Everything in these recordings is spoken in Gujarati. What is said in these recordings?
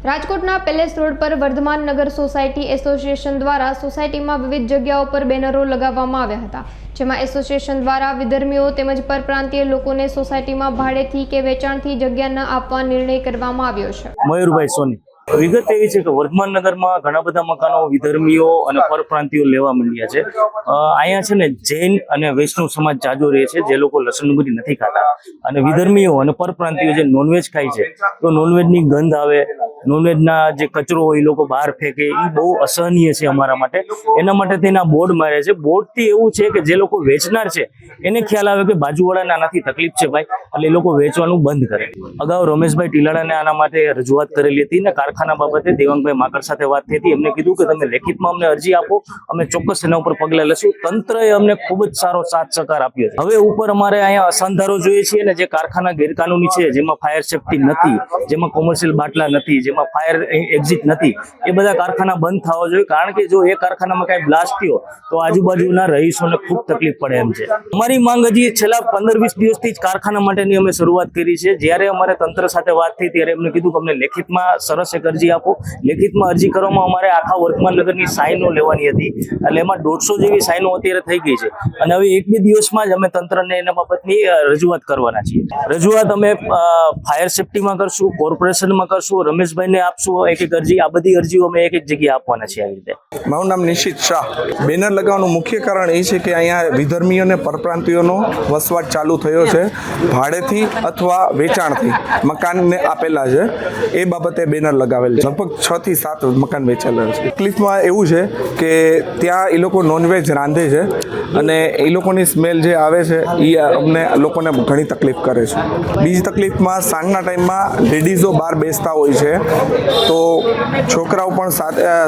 રાજકોટના પેલેસ રોડ પર વર્ધમાન નગર સોસાયટી એસોસિએશન દ્વારા સોસાયટીમાં વિવિધ જગ્યાઓ પર બેનરો લગાવવામાં આવ્યા હતા, જેમાં એસોસિએશન દ્વારા વિધર્મીઓ તેમજ પરપ્રાંતીય લોકોને સોસાયટીમાં ભાડેથી કે વેચાણથી જગ્યા ન આપવા નિર્ણય કરવામાં આવ્યો છે। મયુરભાઈ સોની વિગત એવી છે કે વર્ધમાન નગરમાં ઘણા બધા મકાનો વિધર્મીઓ અને પરપ્રાંતિયો લેવા માંડ્યા છે। અહીંયા છે ને જૈન અને વૈષ્ણવ સમાજ જાજો રહે છે, જે લોકો લસણ ડુંગળી નથી ખાતા, અને વિધર્મીઓ અને પરપ્રાંતિયો જે નોનવેજ ખાય છે તો નોનવેજની ગંધ આવે, નોનવેજના જે કચરો હોય એ લોકો બહાર ફેંકે, એ બહુ અસહનીય છે અમારા માટે। એના માટે તેના બોર્ડ માર્યા છે। બોર્ડથી એવું છે કે જે લોકો વેચનાર છે એને ખ્યાલ આવે કે બાજુવાળાને આનાથી તકલીફ છે ભાઈ, એટલે એ લોકો વેચવાનું બંધ કરે। અગાઉ રમેશભાઈ ટીલાડાને આના માટે રજૂઆત કરેલી હતી ને કારખાના બાબતે દેવાંગભાઈ માકડ સાથે વાત થઈ હતી। એમને કીધું કે તમે લેખિતમાં અમને અરજી આપો, અમે ચોક્કસ એના ઉપર પગલાં લેશું। તંત્રએ અમને ખૂબ જ સારો સાથ સહકાર આપ્યો છે। હવે ઉપર અમારે અહીંયા અસાંધારો જોઈએ છીએ ને, જે કારખાના ગેરકાનૂની છે, જેમાં ફાયર સેફટી નથી, જેમાં કોમર્શિયલ બાટલા નથી, જેમાં ફાયર એક્ઝિટ નથી, એ બધા કારખાના બંધ થવા જોઈએ। કારણ કે જો એ કારખાનામાં કાંઈ બ્લાસ્ટ થયો તો આજુબાજુના રહીશોને ખૂબ તકલીફ પડે એમ છે। અમારી માંગ હજી છેલ્લા 15-20 દિવસથી જ કારખાના માટેની અમે શરૂઆત કરી છે। જ્યારે અમારે તંત્ર સાથે વાત થઈ ત્યારે એમને કીધું કે અમને લેખિતમાં સરસ એક અરજી આપો। લેખિતમાં અરજી કરવામાં અમારે આખા વર્ધમાન નગરની સાઈનો લેવાની હતી, એટલે એમાં 150 જેવી સાઈનો અત્યારે થઈ ગઈ છે, અને હવે 1-2 દિવસમાં જ અમે તંત્રને એના બાબતની રજૂઆત કરવાના છીએ। રજૂઆત અમે ફાયર સેફટીમાં કરશું, કોર્પોરેશનમાં કરશું, રમેશભાઈને આપશું એક અરજી। આ બધી અરજીઓ અમે એક જગ્યાએ આપવાના છીએ। આવી રીતે મારું નામ નિશિત શાહ। બેનર લગાવવાનું મુખ્ય કારણ એ છે કે અહીંયા વિધર્મીઓ અને પરપ્રાંતિયોનો વસવાટ ચાલુ થયો છે, ભાડેથી અથવા વેચાણથી મકાનને આપેલા છે, એ બાબતે બેનર લગાવેલ છે। લગભગ 6 થી 7 મકાન વેચેલા છે। તકલીફમાં એવું છે કે ત્યાં એ લોકો નોનવેજ રાંધે છે અને એ લોકોની સ્મેલ જે આવે છે એ અમને લોકોને ઘણી તકલીફ કરે છે। બીજી તકલીફમાં સાંજના ટાઈમમાં લેડીઝો બહાર બેસતા હોય છે, તો છોકરાઓ પણ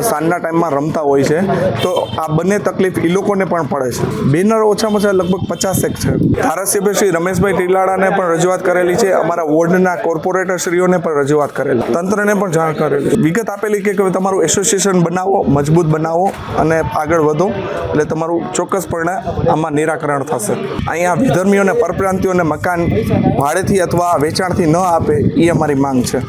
સાંજના ટાઈમમાં રમતા હોય છે, તો આ બંને તકલીફ એ લોકોને પણ પડે છે। બેનર ઓછામાં ઓછા લગભગ 50 છે। ધારાસભ્ય શ્રી રમેશભાઈ ટીલાડાને પણ રજૂઆત કરેલી છે, અમારા વોર્ડના કોર્પોરેટરશ્રીઓને પણ રજૂઆત કરેલી, તંત્રને પણ જાણ કરેલી, વિગત આપેલી કે તમારું એસોસિએશન બનાવો, મજબૂત બનાવો અને આગળ વધો, એટલે તમારું ચોક્કસપણે આમાં નિરાકરણ થશે। અહીંયા વિધર્મીઓને પરપ્રાંતિયોને મકાન ભાડેથી અથવા વેચાણથી ન આપે એ અમારી માંગ છે।